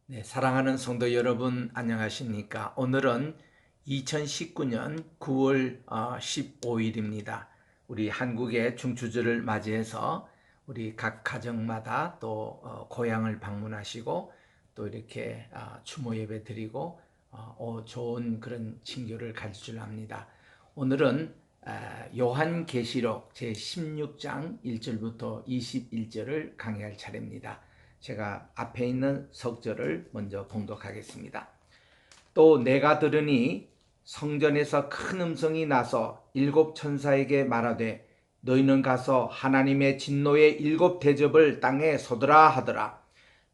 네, 사랑하는 성도 여러분 안녕하십니까? 오늘은 2019년 9월 15일입니다. 우리 한국의 중추절을 맞이해서 우리 각 가정마다 또 고향을 방문하시고 또 이렇게 추모 예배 드리고 좋은 그런 친교를 가질 줄 압니다. 오늘은 요한계시록 제16장 1절부터 21절을 강의할 차례입니다. 제가 앞에 있는 석절을 먼저 봉독하겠습니다. 또 내가 들으니 성전에서 큰 음성이 나서 일곱 천사에게 말하되 너희는 가서 하나님의 진노의 일곱 대접을 땅에 쏟으라 하더라.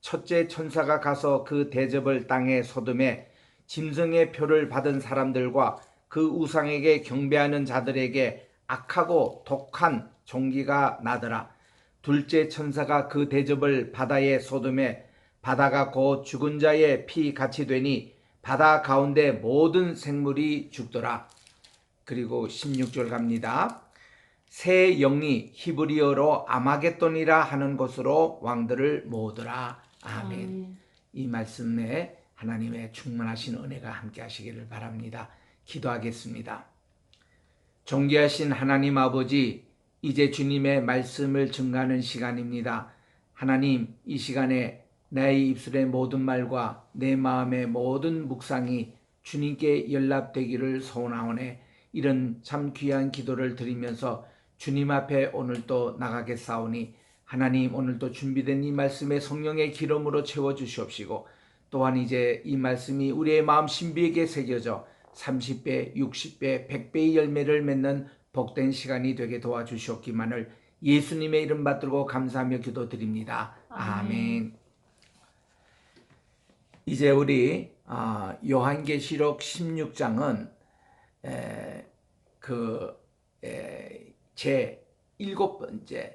첫째 천사가 가서 그 대접을 땅에 쏟음에 짐승의 표를 받은 사람들과 그 우상에게 경배하는 자들에게 악하고 독한 종기가 나더라. 둘째 천사가 그 대접을 바다에 쏟음에 바다가 곧 죽은 자의 피 같이 되니 바다 가운데 모든 생물이 죽더라. 그리고 16절 갑니다. 새 영이 히브리어로 아마겟돈이라 하는 곳으로 왕들을 모으더라. 아멘. 이 말씀에 하나님의 충만하신 은혜가 함께 하시기를 바랍니다. 기도하겠습니다. 존귀하신 하나님 아버지, 이제 주님의 말씀을 증거하는 시간입니다. 하나님, 이 시간에 나의 입술의 모든 말과 내 마음의 모든 묵상이 주님께 연락되기를 소원하오네. 이런 참 귀한 기도를 드리면서 주님 앞에 오늘도 나가겠사오니 하나님, 오늘도 준비된 이 말씀의 성령의 기름으로 채워주시옵시고 또한 이제 이 말씀이 우리의 마음 신비에게 새겨져 30배, 60배, 100배의 열매를 맺는 복된 시간이 되게 도와주시옵기만을 예수님의 이름 받들고 감사하며 기도드립니다. 아멘. 이제 우리 요한계시록 16장은 제 7번째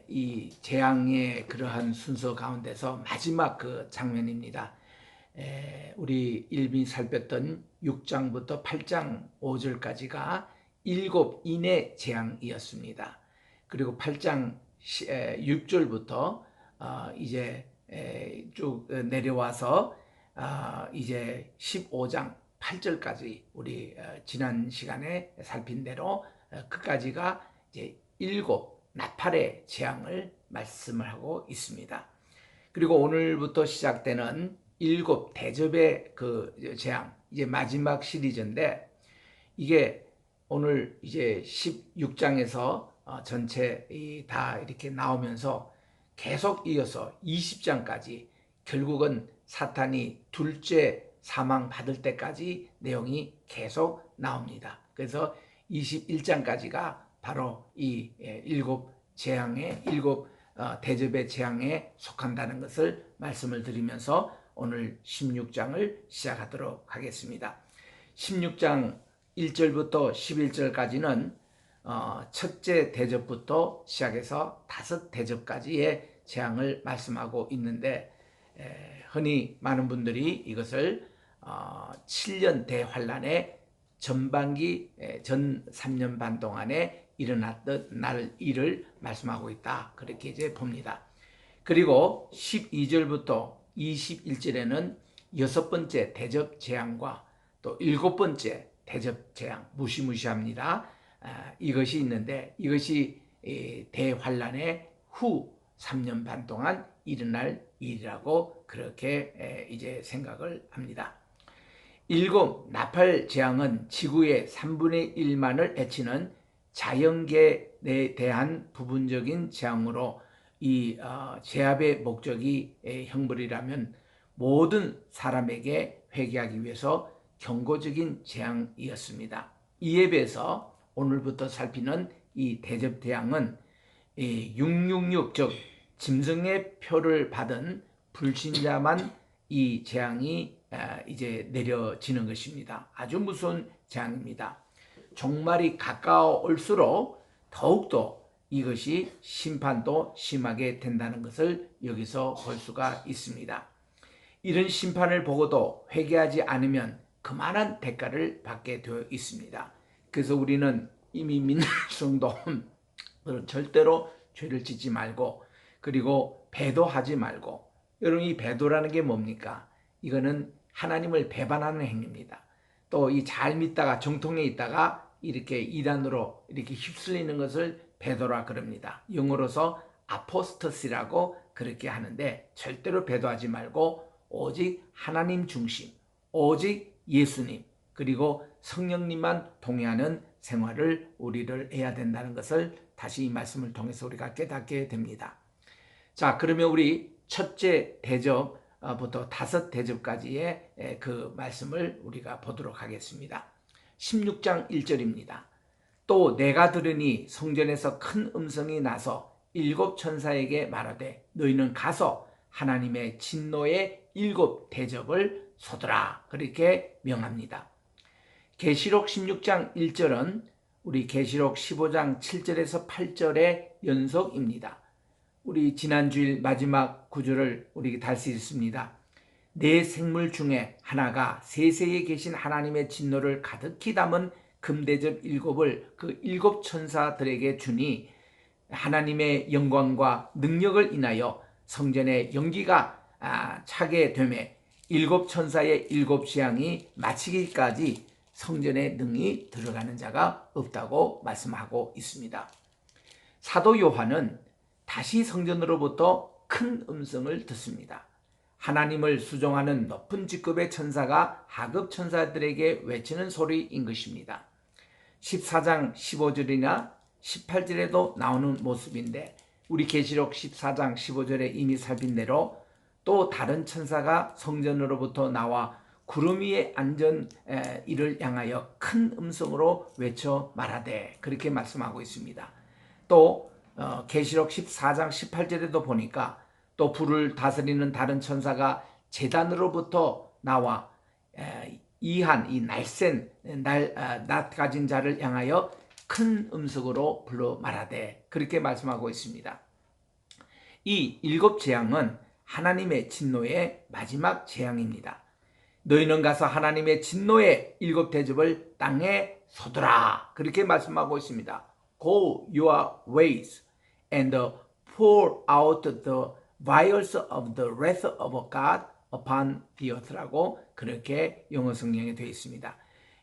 이 재앙의 그러한 순서 가운데서 마지막 그 장면입니다. 우리 일비 살폈던 6장부터 8장 5절까지가 7인의 재앙이었습니다. 그리고 8장 6절부터 이제 쭉 내려와서 이제 15장 8절까지 우리 지난 시간에 살핀 대로 그까지가 이제 7 나팔의 재앙을 말씀을 하고 있습니다. 그리고 오늘부터 시작되는 7 대접의 그 재앙, 이제 마지막 시리즈인데 이게 오늘 이제 16장에서 전체 다 이렇게 나오면서 계속 이어서 20장까지 결국은 사탄이 둘째 사망 받을 때까지 내용이 계속 나옵니다. 그래서 21장까지가 바로 이 7 재앙의 7 대접의 재앙에 속한다는 것을 말씀을 드리면서 오늘 16장을 시작하도록 하겠습니다. 16장 1절부터 11절까지는 첫째 대접부터 시작해서 5 대접까지의 재앙을 말씀하고 있는데 흔히 많은 분들이 이것을 7년 대환란의 전반기 전 3년 반 동안에 일어났던 날 일을 말씀하고 있다. 그렇게 이제 봅니다. 그리고 12절부터 21절에는 6번째 대접 재앙과 또 7번째 대접 재앙, 무시무시합니다. 이것이 있는데 이것이 대환란의 후 3년 반 동안 일어날 일이라고 그렇게 이제 생각을 합니다. 7 나팔 재앙은 지구의 3분의 1만을 해치는 자연계에 대한 부분적인 재앙으로 이 제압의 목적이 형벌이라면 모든 사람에게 회개하기 위해서 경고적인 재앙이었습니다. 이에 비해서 오늘부터 살피는 이 대접 재앙은 666, 즉 짐승의 표를 받은 불신자만 이 재앙이 이제 내려지는 것입니다. 아주 무서운 재앙입니다. 종말이 가까워올수록 더욱더 이것이 심판도 심하게 된다는 것을 여기서 볼 수가 있습니다. 이런 심판을 보고도 회개하지 않으면 그만한 대가를 받게 되어 있습니다. 그래서 우리는 이미 믿는 성도는 절대로 죄를 짓지 말고 그리고 배도하지 말고 여러분, 이 배도라는 게 뭡니까? 이거는 하나님을 배반하는 행위입니다. 또 이 잘 믿다가 정통에 있다가 이렇게 이단으로 이렇게 휩쓸리는 것을 배도라 그럽니다. 영어로서 아포스토시라고 그렇게 하는데, 절대로 배도하지 말고 오직 하나님 중심, 오직 예수님, 그리고 성령님만 동의하는 생활을 우리를 해야 된다는 것을 다시 이 말씀을 통해서 우리가 깨닫게 됩니다. 자, 그러면 우리 첫째 대접부터 다섯 대접까지의 그 말씀을 우리가 보도록 하겠습니다. 16장 1절입니다. 또 내가 들으니 성전에서 큰 음성이 나서 일곱 천사에게 말하되 너희는 가서 하나님의 진노의 일곱 대접을 쏟으라, 그렇게 명합니다. 계시록 16장 1절은 우리 계시록 15장 7절에서 8절의 연속입니다. 우리 지난주일 마지막 구절을 우리 달 수 있습니다. 네 생물 중에 하나가 세세에 계신 하나님의 진노를 가득히 담은 금대접 일곱을 그 일곱 천사들에게 주니 하나님의 영광과 능력을 인하여 성전의 연기가 차게 되매 일곱 천사의 일곱 재앙이 마치기까지 성전에 능히 들어가는 자가 없다고 말씀하고 있습니다. 사도 요한은 다시 성전으로부터 큰 음성을 듣습니다. 하나님을 수종하는 높은 직급의 천사가 하급 천사들에게 외치는 소리인 것입니다. 14장 15절이나 18절에도 나오는 모습인데, 우리 계시록 14장 15절에 이미 살핀 대로 또 다른 천사가 성전으로부터 나와 구름 위에 앉은 이를 향하여 큰 음성으로 외쳐 말하되, 그렇게 말씀하고 있습니다. 또 계시록 14장 18절에도 보니까 또 불을 다스리는 다른 천사가 제단으로부터 나와 이한 이 날쌘 낫 가진 자를 향하여 큰 음성으로 불러 말하되, 그렇게 말씀하고 있습니다. 이 일곱 재앙은 하나님의 진노의 마지막 재앙입니다. 너희는 가서 하나님의 진노의 일곱 대접을 땅에 쏟으라, 그렇게 말씀하고 있습니다. Go your ways and pour out the vials of the wrath of God upon the earth라고 그렇게 영어 성경에 되어 있습니다.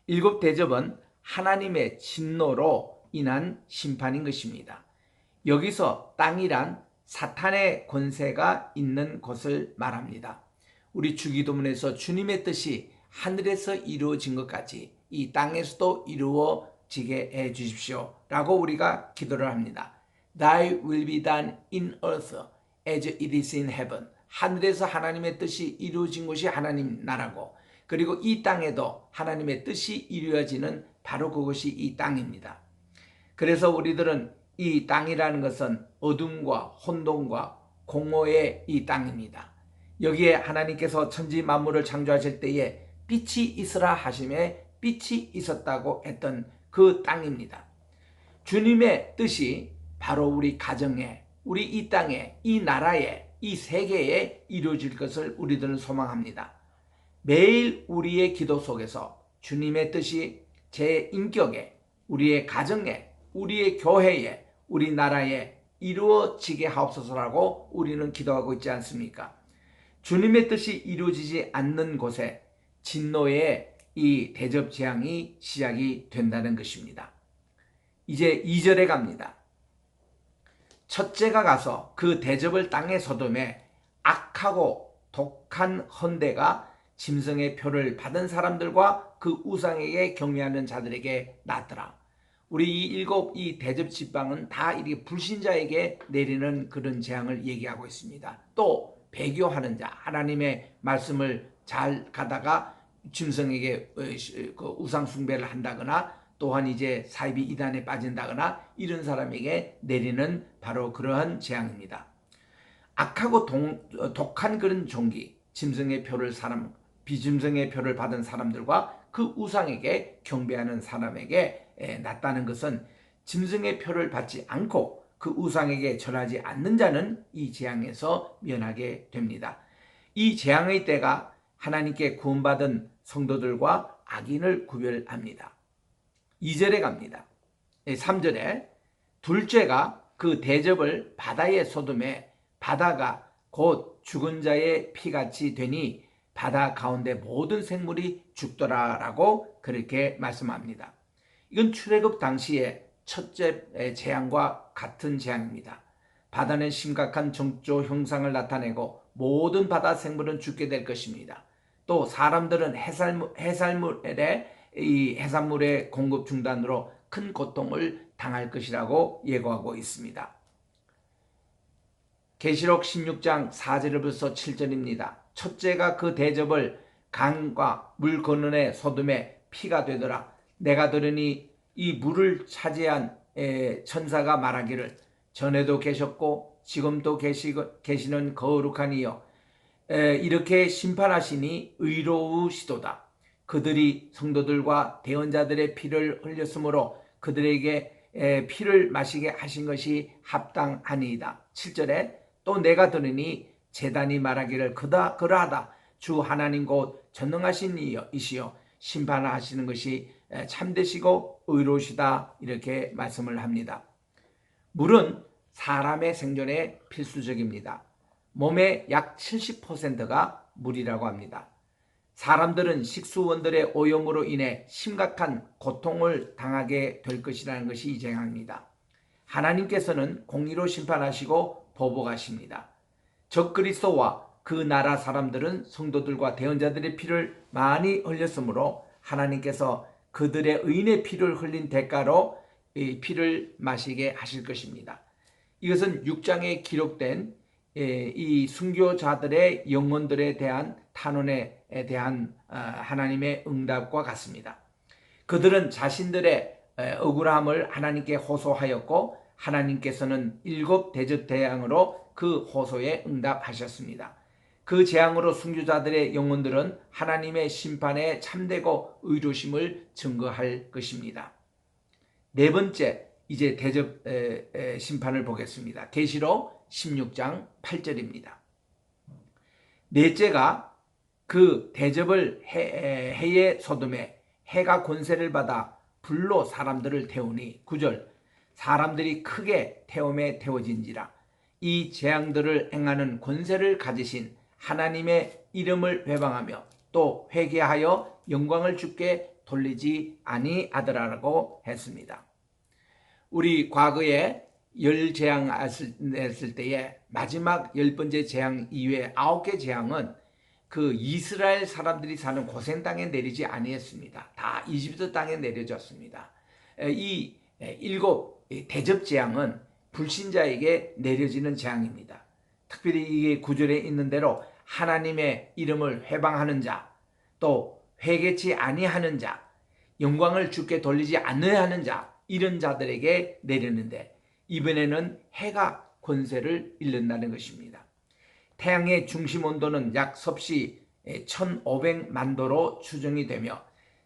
일곱 대접은 하나님의 진노로 인한 심판인 것입니다. 여기서 땅이란 사탄의 권세가 있는 곳을 말합니다. 우리 주기도문에서 주님의 뜻이 하늘에서 이루어진 것 같이 이 땅에서도 이루어지게 해 주십시오 라고 우리가 기도를 합니다. Thy will be done in earth as it is in heaven. 하늘에서 하나님의 뜻이 이루어진 곳이 하나님 나라고, 그리고 이 땅에도 하나님의 뜻이 이루어지는 바로 그것이 이 땅입니다. 그래서 우리들은 이 땅이라는 것은 어둠과 혼돈과 공허의 이 땅입니다. 여기에 하나님께서 천지 만물을 창조하실 때에 빛이 있으라 하심에 빛이 있었다고 했던 그 땅입니다. 주님의 뜻이 바로 우리 가정에, 우리 이 땅에, 이 나라에, 이 세계에 이루어질 것을 우리들은 소망합니다. 매일 우리의 기도 속에서 주님의 뜻이 제 인격에, 우리의 가정에, 우리의 교회에, 우리나라에 이루어지게 하옵소서라고 우리는 기도하고 있지 않습니까? 주님의 뜻이 이루어지지 않는 곳에 진노의 이 대접 재앙이 시작이 된다는 것입니다. 이제 2절에 갑니다. 첫째가 가서 그 대접을 땅에 쏟음에 악하고 독한 헌대가 짐승의 표를 받은 사람들과 그 우상에게 경배하는 자들에게 났더라. 우리 이 일곱 이 대접 지방은 다 이 불신자에게 내리는 그런 재앙을 얘기하고 있습니다. 또 배교하는 자, 하나님의 말씀을 잘 가다가 짐승에게 우상 숭배를 한다거나, 또한 이제 사이비 이단에 빠진다거나 이런 사람에게 내리는 바로 그러한 재앙입니다. 악하고 독한 그런 종기, 짐승의 표를 비짐승의 표를 받은 사람들과 그 우상에게 경배하는 사람에게 났다는 것은 짐승의 표를 받지 않고 그 우상에게 절하지 않는 자는 이 재앙에서 면하게 됩니다. 이 재앙의 때가 하나님께 구원받은 성도들과 악인을 구별합니다. 2절에 갑니다. 3절에 둘째가 그 대접을 바다에 쏟음에 바다가 곧 죽은 자의 피같이 되니 바다 가운데 모든 생물이 죽더라라고 그렇게 말씀합니다. 이건 출애굽 당시에 첫째 재앙과 같은 재앙입니다. 바다는 심각한 정조 형상을 나타내고 모든 바다 생물은 죽게 될 것입니다. 또 사람들은 해산물의 공급 중단으로 큰 고통을 당할 것이라고 예고하고 있습니다. 계시록 16장 4절부터 7절입니다. 첫째가 그 대접을 강과 물 건너에 소돔에 피가 되더라. 내가 들으니 이 물을 차지한 천사가 말하기를 전에도 계셨고 지금도 계시는 거룩한 이여 이렇게 심판하시니 의로우시도다. 그들이 성도들과 대언자들의 피를 흘렸으므로 그들에게 피를 마시게 하신 것이 합당하니이다. 7절에 또 내가 들으니 제단이 말하기를 그러하다. 주 하나님 곧 전능하신 이시여 심판하시는 것이 참되시고 의로우시다. 이렇게 말씀을 합니다. 물은 사람의 생존에 필수적입니다. 몸의 약 70%가 물이라고 합니다. 사람들은 식수원들의 오염으로 인해 심각한 고통을 당하게 될 것이라는 것이 이 재앙입니다. 하나님께서는 공의로 심판하시고 보복하십니다. 적그리스도와 그 나라 사람들은 성도들과 대언자들의 피를 많이 흘렸으므로 하나님께서 그들의 의인의 피를 흘린 대가로 이 피를 마시게 하실 것입니다. 이것은 6장에 기록된 이 순교자들의 영혼들에 대한 탄원에 대한 하나님의 응답과 같습니다. 그들은 자신들의 억울함을 하나님께 호소하였고 하나님께서는 7 대접 재앙으로 그 호소에 응답하셨습니다. 그 재앙으로 순교자들의 영혼들은 하나님의 심판에 참되고 의로심을 증거할 것입니다. 네 번째, 이제 대접 심판을 보겠습니다. 계시록 16장 8절입니다. 넷째가 그 대접을 해의 소돔에 해가 권세를 받아 불로 사람들을 태우니 9절 사람들이 크게 태움에 태워진지라. 이 재앙들을 행하는 권세를 가지신 하나님의 이름을 회방하며 또 회개하여 영광을 주께 돌리지 아니하더라라고 했습니다. 우리 과거에 10재앙 했을 때에 마지막 10번째 재앙 이외에 9개 재앙은 그 이스라엘 사람들이 사는 고센 땅에 내리지 아니했습니다. 다 이집트 땅에 내려졌습니다. 이 7 대접 재앙은 불신자에게 내려지는 재앙입니다. 특별히 이게 9절에 있는 대로 하나님의 이름을 회방하는 자, 또 회개치 아니하는 자, 영광을 주께 돌리지 않아야 하는 자, 이런 자들에게 내렸는데 이번에는 해가 권세를 잃는다는 것입니다. 태양의 중심 온도는 약 섭씨 1500만 도로 추정이 되며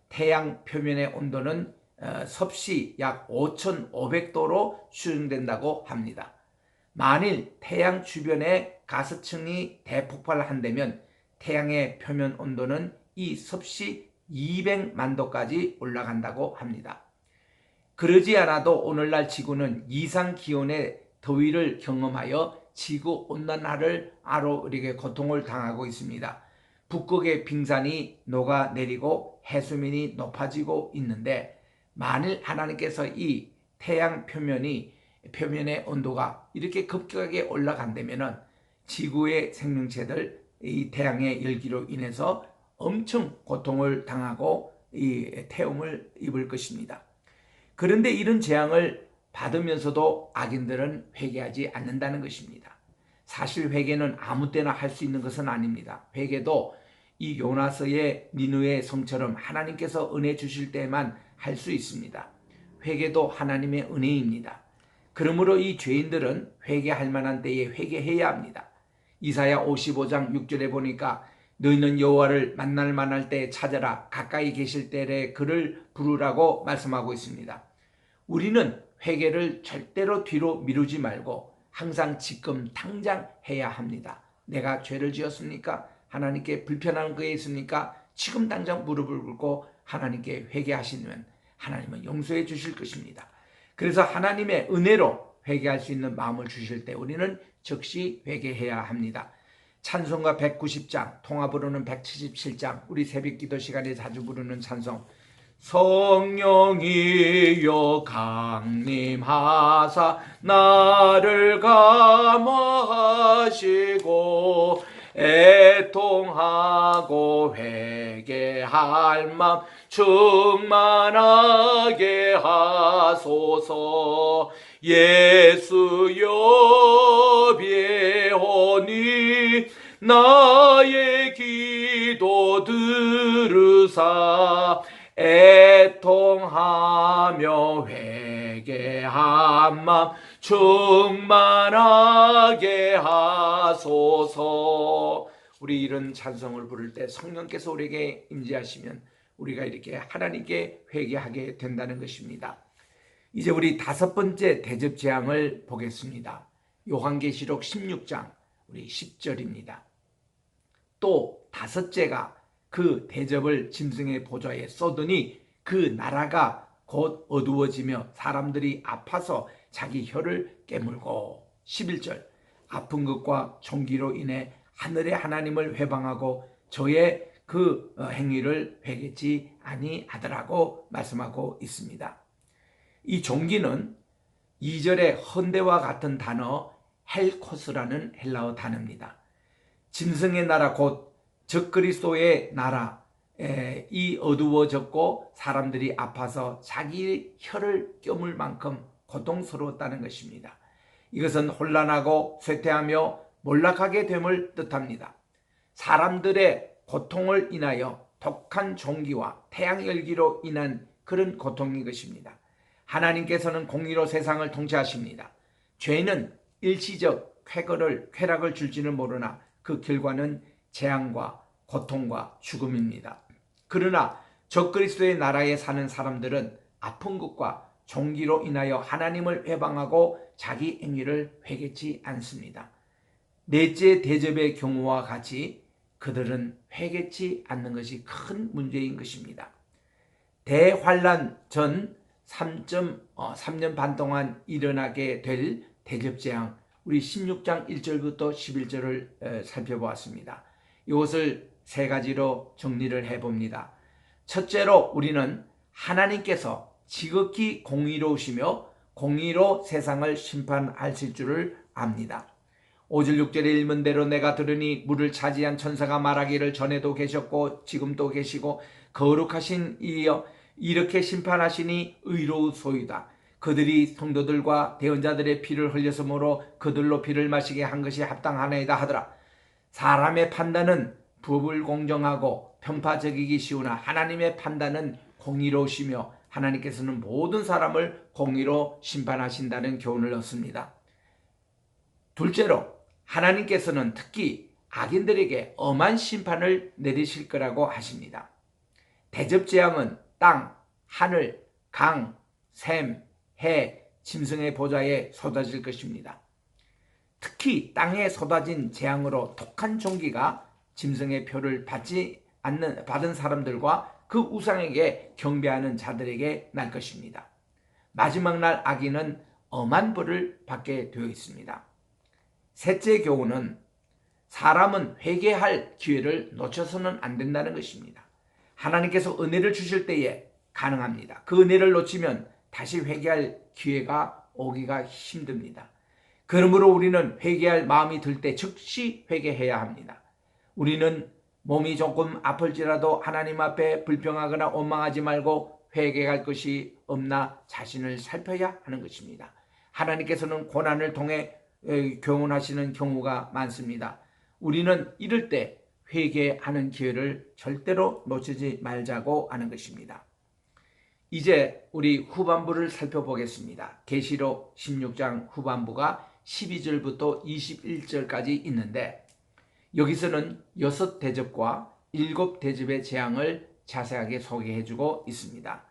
태양 표면의 온도는 섭씨 약 5500도로 추정된다고 합니다. 만일 태양 주변에 가스층이 대폭발한다면 태양의 표면 온도는 이 섭씨 200만 도까지 올라간다고 합니다. 그러지 않아도 오늘날 지구는 이상 기온의 더위를 경험하여 지구온난화를 아로 이렇게 고통을 당하고 있습니다. 북극의 빙산이 녹아내리고 해수면이 높아지고 있는데 만일 하나님께서 이 태양 표면의 온도가 이렇게 급격하게 올라간다면 지구의 생명체들 이 태양의 열기로 인해서 엄청 고통을 당하고 이 태움을 입을 것입니다. 그런데 이런 재앙을 받으면서도 악인들은 회개하지 않는다는 것입니다. 사실 회개는 아무 때나 할 수 있는 것은 아닙니다. 회개도 이 요나서의 니느웨 성처럼 하나님께서 은혜 주실 때만 할 수 있습니다. 회개도 하나님의 은혜입니다. 그러므로 이 죄인들은 회개할 만한 때에 회개해야 합니다. 이사야 55장 6절에 보니까 너희는 여호와를 만날 만할 때 찾아라 가까이 계실 때에 그를 부르라고 말씀하고 있습니다. 우리는 회개를 절대로 뒤로 미루지 말고 항상 지금 당장 해야 합니다. 내가 죄를 지었습니까? 하나님께 불편한 게 있습니까? 지금 당장 무릎을 꿇고 하나님께 회개하시면 하나님은 용서해 주실 것입니다. 그래서 하나님의 은혜로 회개할 수 있는 마음을 주실 때 우리는 즉시 회개해야 합니다. 찬송가 190장, 통합으로는 177장, 우리 새벽기도 시간에 자주 부르는 찬송. 성령이여 강림하사 나를 감화하시고 애통하고 회개할 맘 충만하게 하소서. 예수여 배오니 나의 기도 들으사 애통하며 회개한 맘 충만하게 하소서. 우리 이런 찬송을 부를 때 성령께서 우리에게 임재하시면 우리가 이렇게 하나님께 회개하게 된다는 것입니다. 이제 우리 다섯 번째 대접 재앙을 보겠습니다. 요한계시록 16장 우리 10절입니다. 또 다섯째가 그 대접을 짐승의 보좌에 쏟으니 그 나라가 곧 어두워지며 사람들이 아파서 자기 혀를 깨물고. 11절 아픈 것과 종기로 인해 하늘의 하나님을 회방하고 저의 그 행위를 회개치 아니하더라고 말씀하고 있습니다. 이 종기는 2절의 헌대와 같은 단어 헬코스라는 헬라어 단어입니다. 짐승의 나라 곧 적그리스도의 나라, 이 어두워졌고 사람들이 아파서 자기 혀를 깨물 만큼 고통스러웠다는 것입니다. 이것은 혼란하고 쇠퇴하며 몰락하게 됨을 뜻합니다. 사람들의 고통을 인하여 독한 종기와 태양 열기로 인한 그런 고통인 것입니다. 하나님께서는 공의로 세상을 통치하십니다. 죄는 일시적 쾌락을 줄지는 모르나 그 결과는 재앙과 고통과 죽음입니다. 그러나 적그리스도의 나라에 사는 사람들은 아픈 것과 종기로 인하여 하나님을 회방하고 자기 행위를 회개치 않습니다. 넷째 대접의 경우와 같이 그들은 회개치 않는 것이 큰 문제인 것입니다. 대환란 전 3년 반 동안 일어나게 될 대접재앙, 우리 16장 1절부터 11절을 살펴보았습니다. 이것을 세 가지로 정리를 해봅니다. 첫째로 우리는 하나님께서 지극히 공의로우시며 공의로 세상을 심판하실 줄을 압니다. 5절 6절에 읽은 대로 내가 들으니 물을 차지한 천사가 말하기를 전에도 계셨고 지금도 계시고 거룩하신 이여 이렇게 심판하시니 의로우소이다. 그들이 성도들과 대언자들의 피를 흘렸으므로 그들로 피를 마시게 한 것이 합당하나이다 하더라. 사람의 판단은 불공정하고 편파적이기 쉬우나 하나님의 판단은 공의로우시며 하나님께서는 모든 사람을 공의로 심판하신다는 교훈을 얻습니다. 둘째로 하나님께서는 특히 악인들에게 엄한 심판을 내리실 거라고 하십니다. 대접재앙은 땅, 하늘, 강, 샘, 해, 짐승의 보좌에 쏟아질 것입니다. 특히 땅에 쏟아진 재앙으로 독한 종기가 짐승의 표를 받은 사람들과 그 우상에게 경배하는 자들에게 날 것입니다. 마지막 날 악인은 엄한 벌을 받게 되어 있습니다. 셋째 교훈은 사람은 회개할 기회를 놓쳐서는 안 된다는 것입니다. 하나님께서 은혜를 주실 때에 가능합니다. 그 은혜를 놓치면 다시 회개할 기회가 오기가 힘듭니다. 그러므로 우리는 회개할 마음이 들 때 즉시 회개해야 합니다. 우리는 몸이 조금 아플지라도 하나님 앞에 불평하거나 원망하지 말고 회개할 것이 없나 자신을 살펴야 하는 것입니다. 하나님께서는 고난을 통해 교훈하시는 경우가 많습니다. 우리는 이럴 때 회개하는 기회를 절대로 놓치지 말자고 하는 것입니다. 이제 우리 후반부를 살펴보겠습니다. 계시록 16장 후반부가 12절부터 21절까지 있는데 여기서는 6 대접과 7 대접의 재앙을 자세하게 소개해주고 있습니다.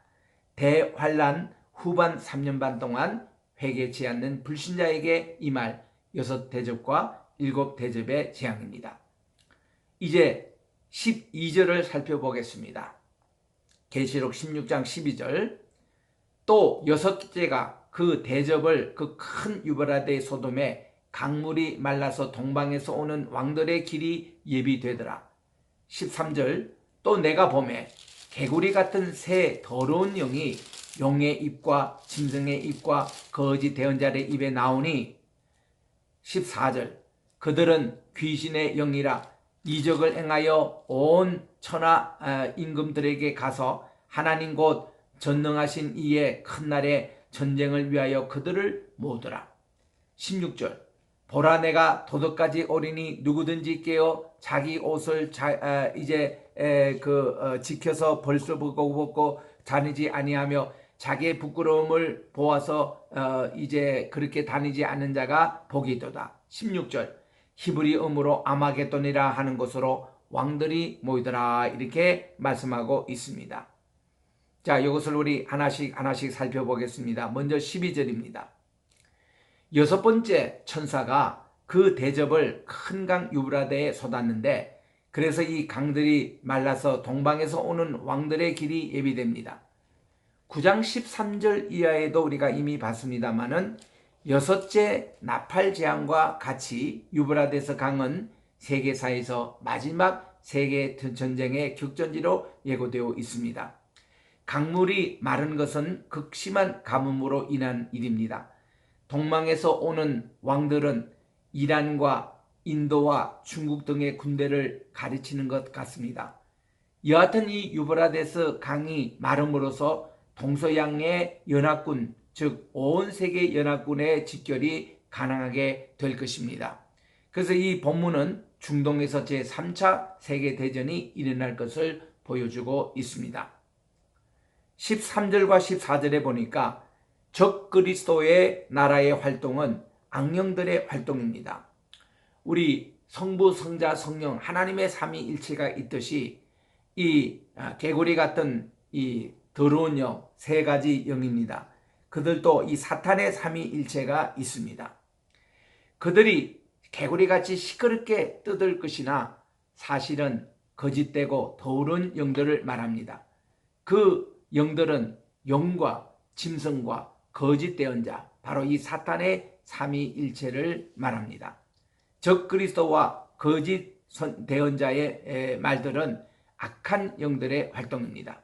대환란 후반 3년 반 동안 회개치 않는 불신자에게 임할 6 대접과 7 대접의 재앙입니다. 이제 12절을 살펴보겠습니다. 계시록 16장 12절 또 6째가 그 대접을 그 큰 유브라데 소돔에 강물이 말라서 동방에서 오는 왕들의 길이 예비되더라. 13절 또 내가 보매 개구리 같은 새 더러운 영이 용의 입과 짐승의 입과 거짓 대언자의 입에 나오니 14절 그들은 귀신의 영이라 이적을 행하여 온 천하 임금들에게 가서 하나님 곧 전능하신 이의 큰 날에 전쟁을 위하여 그들을 모으더라. 16절 보라 내가 도덕까지 오리니 누구든지 깨어 자기 옷을 지켜서 벌써 벗고 다니지 아니하며 자기의 부끄러움을 보아서 이제 그렇게 다니지 않는 자가 복이도다. 16절 히브리 음으로 아마겟돈이라 하는 곳으로 왕들이 모이더라. 이렇게 말씀하고 있습니다. 자, 이것을 우리 하나씩 살펴보겠습니다. 먼저 12절입니다. 여섯 번째 천사가 그 대접을 큰 강 유브라데에 쏟았는데 그래서 이 강들이 말라서 동방에서 오는 왕들의 길이 예비됩니다. 9장 13절 이하에도 우리가 이미 봤습니다마는 여섯째 나팔 재앙과 같이 유브라데스 강은 세계사에서 마지막 세계 전쟁의 격전지로 예고되어 있습니다. 강물이 마른 것은 극심한 가뭄으로 인한 일입니다. 동방에서 오는 왕들은 이란과 인도와 중국 등의 군대를 가리치는 것 같습니다. 여하튼 이 유브라데스 강이 마름으로써 동서양의 연합군, 즉 온 세계 연합군의 집결이 가능하게 될 것입니다. 그래서 이 본문은 중동에서 제3차 세계대전이 일어날 것을 보여주고 있습니다. 13절과 14절에 보니까 적 그리스도의 나라의 활동은 악령들의 활동입니다. 우리 성부, 성자, 성령 하나님의 삼위일체가 있듯이 이 개구리 같은 이 더러운 영, 세 가지 영입니다. 그들도 이 사탄의 삼위일체가 있습니다. 그들이 개구리같이 시끄럽게 떠들 것이나 사실은 거짓되고 더러운 영들을 말합니다. 그 영들은 용과 짐승과 거짓 대언자, 바로 이 사탄의 삼위일체를 말합니다. 적 그리스도와 거짓 대언자의 말들은 악한 영들의 활동입니다.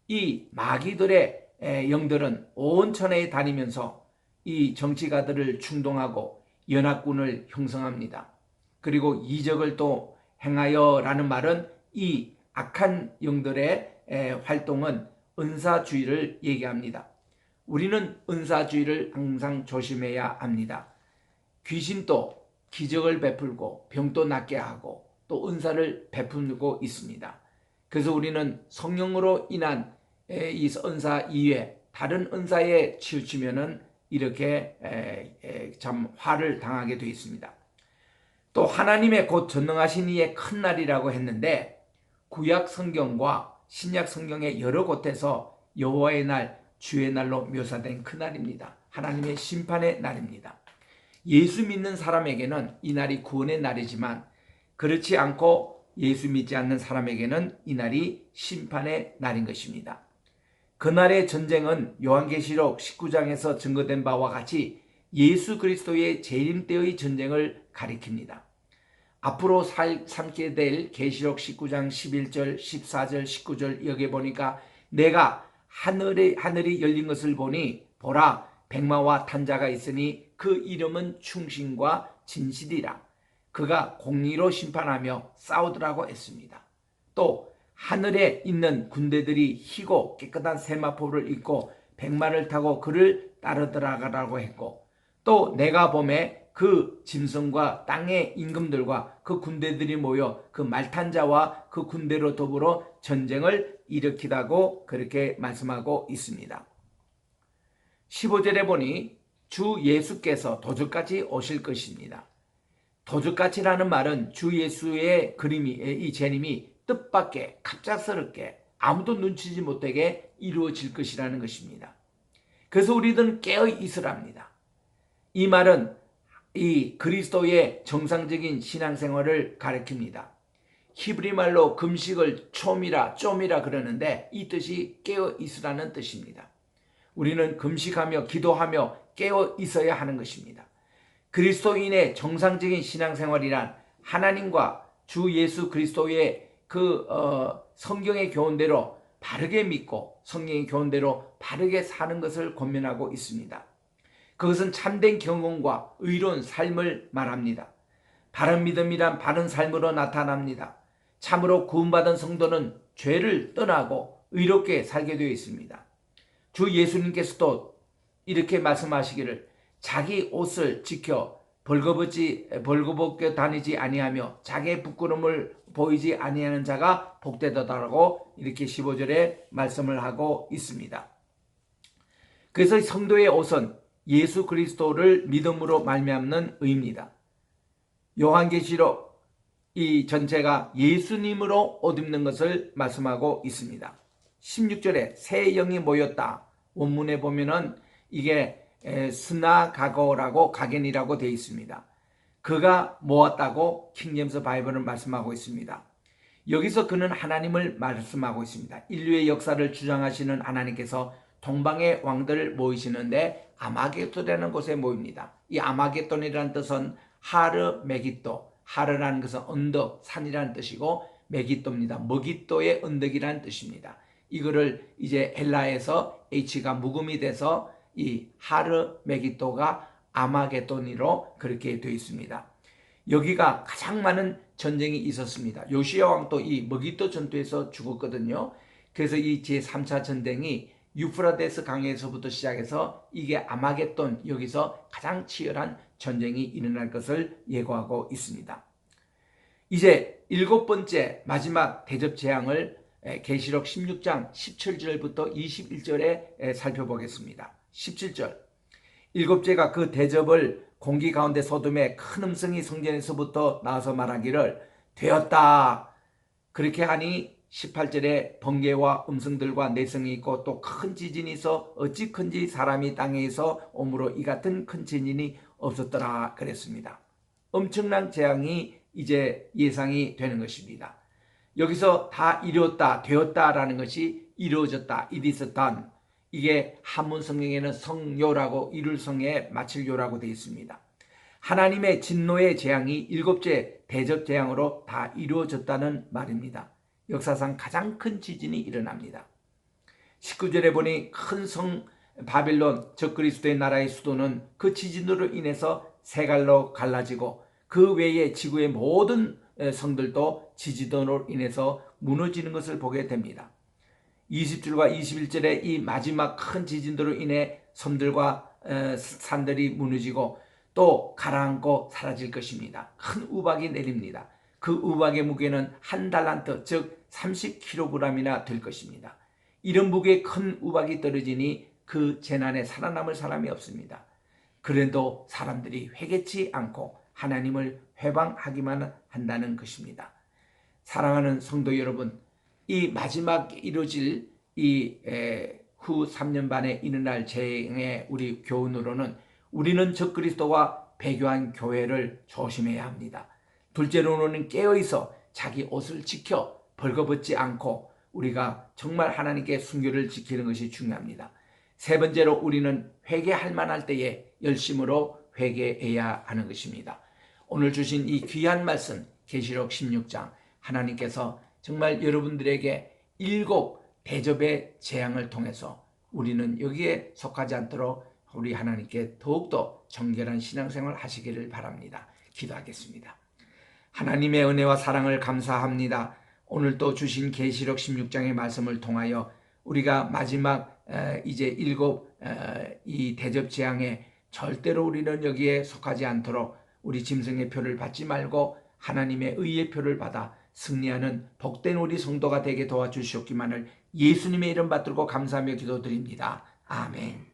이 마귀들의 영들은 온 천하에 다니면서 이 정치가들을 충동하고 연합군을 형성합니다. 그리고 이적을 또 행하여 라는 말은 이 악한 영들의 활동은 은사주의를 얘기합니다. 우리는 은사주의를 항상 조심해야 합니다. 귀신도 기적을 베풀고 병도 낫게 하고 또 은사를 베풀고 있습니다. 그래서 우리는 성령으로 인한 이 은사 이외에 다른 은사에 치우치면은 이렇게 참 화를 당하게 되어 있습니다. 또 하나님의 곧 전능하신 이의 큰 날이라고 했는데 구약 성경과 신약 성경의 여러 곳에서 여호와의 날, 주의 날로 묘사된 그 날입니다. 하나님의 심판의 날입니다. 예수 믿는 사람에게는 이 날이 구원의 날이지만 그렇지 않고 예수 믿지 않는 사람에게는 이 날이 심판의 날인 것입니다. 그날의 전쟁은 요한계시록 19장에서 증거된 바와 같이 예수 그리스도의 재림 때의 전쟁을 가리킵니다. 앞으로 삼게 될 계시록 19장 11절, 14절, 19절 여기 보니까 내가 하늘이 열린 것을 보니 보라 백마와 탄자가 있으니 그 이름은 충신과 진실이라. 그가 공의로 심판하며 싸우더라고 했습니다. 또 하늘에 있는 군대들이 희고 깨끗한 세마포를 입고 백마를 타고 그를 따르더라고 했고 또 내가 보매 그 짐승과 땅의 임금들과 그 군대들이 모여 그 말탄자와 그 군대로 더불어 전쟁을 일으키다고 그렇게 말씀하고 있습니다. 15절에 보니 주 예수께서 도적같이 오실 것입니다. 도적같이라는 말은 주 예수의 그림이 이 재림이 뜻밖의 갑작스럽게 아무도 눈치지 못하게 이루어질 것이라는 것입니다. 그래서 우리들은 깨어 있으랍니다. 이 말은 이 그리스도의 정상적인 신앙생활을 가리킵니다. 히브리 말로 금식을 좀이라 그러는데 이 뜻이 깨어 있으라는 뜻입니다. 우리는 금식하며 기도하며 깨어 있어야 하는 것입니다. 그리스도인의 정상적인 신앙생활이란 하나님과 주 예수 그리스도의 성경의 교훈대로 바르게 믿고 성경의 교훈대로 바르게 사는 것을 권면하고 있습니다. 그것은 참된 경건과 의로운 삶을 말합니다. 바른 믿음이란 바른 삶으로 나타납니다. 참으로 구원받은 성도는 죄를 떠나고 의롭게 살게 되어 있습니다. 주 예수님께서도 이렇게 말씀하시기를 자기 옷을 지켜 벌거벗겨 다니지 아니하며 자기의 부끄러움을 보이지 아니하는 자가 복되다라고 이렇게 15절에 말씀을 하고 있습니다. 그래서 성도의 옷은 예수 그리스도를 믿음으로 말미암는 의입니다. 요한계시록 이 전체가 예수님으로 옷 입는 것을 말씀하고 있습니다. 16절에 새 영이 모였다. 원문에 보면은 이게 스나가고라고 가겐이라고 되어 있습니다. 그가 모았다고 킹제임스 바이블은 말씀하고 있습니다. 여기서 그는 하나님을 말씀하고 있습니다. 인류의 역사를 주장하시는 하나님께서 동방의 왕들을 모이시는데 아마겟돈이라는 곳에 모입니다. 이 아마겟돈이라는 뜻은 하르 메기또, 하르라는 것은 언덕, 산이라는 뜻이고 메기또입니다. 머기또의 언덕이라는 뜻입니다. 이거를 이제 헬라에서 H가 묵음이 돼서 이 하르 메기또가 아마겟돈이로 그렇게 되어 있습니다. 여기가 가장 많은 전쟁이 있었습니다. 요시야 왕도 이 머기또 전투에서 죽었거든요. 그래서 이 제3차 전쟁이 유프라데스 강에서부터 시작해서 이게 아마겟돈, 여기서 가장 치열한 전쟁이 일어날 것을 예고하고 있습니다. 이제 7번째 마지막 대접 재앙을 계시록 16장 17절부터 21절에 살펴보겠습니다. 17절, 7제가 그 대접을 공기 가운데 소돔의 큰 음성이 성전에서부터 나와서 말하기를 되었다. 그렇게 하니 18절에 번개와 음성들과 내성이 있고 또 큰 지진이 있어 어찌 큰지 사람이 땅에서 오므로 이 같은 큰 지진이 없었더라 그랬습니다. 엄청난 재앙이 이제 예상이 되는 것입니다. 여기서 다 이루었다, 되었다라는 것이 이루어졌다, it is done. 이게 한문 성경에는 성요라고 이룰 성에 마칠 요라고 되어 있습니다. 하나님의 진노의 재앙이 7째 대접 재앙으로 다 이루어졌다는 말입니다. 역사상 가장 큰 지진이 일어납니다. 19절에 보니 큰 성 바빌론, 적 그리스도의 나라의 수도는 그 지진으로 인해서 세 갈로 갈라지고 그 외에 지구의 모든 성들도 지진으로 인해서 무너지는 것을 보게 됩니다. 20절과 21절에 이 마지막 큰 지진으로 인해 섬들과 산들이 무너지고 또 가라앉고 사라질 것입니다. 큰 우박이 내립니다. 그 우박의 무게는 한 달란트, 즉 30kg이나 될 것입니다. 이런 무게의 큰 우박이 떨어지니 그 재난에 살아남을 사람이 없습니다. 그래도 사람들이 회개치 않고 하나님을 회방하기만 한다는 것입니다. 사랑하는 성도 여러분, 이 마지막 이루어질 이 후 3년 반에 일어날 재앙의 우리 교훈으로는 우리는 적 그리스도와 배교한 교회를 조심해야 합니다. 둘째로는 깨어있어 자기 옷을 지켜 벌거벗지 않고 우리가 정말 하나님께 순교를 지키는 것이 중요합니다. 세 번째로 우리는 회개할 만할 때에 열심으로 회개해야 하는 것입니다. 오늘 주신 이 귀한 말씀 계시록 16장, 하나님께서 정말 여러분들에게 7 대접의 재앙을 통해서 우리는 여기에 속하지 않도록 우리 하나님께 더욱더 정결한 신앙생활 하시기를 바랍니다. 기도하겠습니다. 하나님의 은혜와 사랑을 감사합니다. 오늘 또 주신 계시록 16장의 말씀을 통하여 우리가 마지막 이제 7 이 대접 재앙에 절대로 우리는 여기에 속하지 않도록 우리 짐승의 표를 받지 말고 하나님의 의의 표를 받아 승리하는 복된 우리 성도가 되게 도와주시옵기만을 예수님의 이름 받들고 감사하며 기도드립니다. 아멘.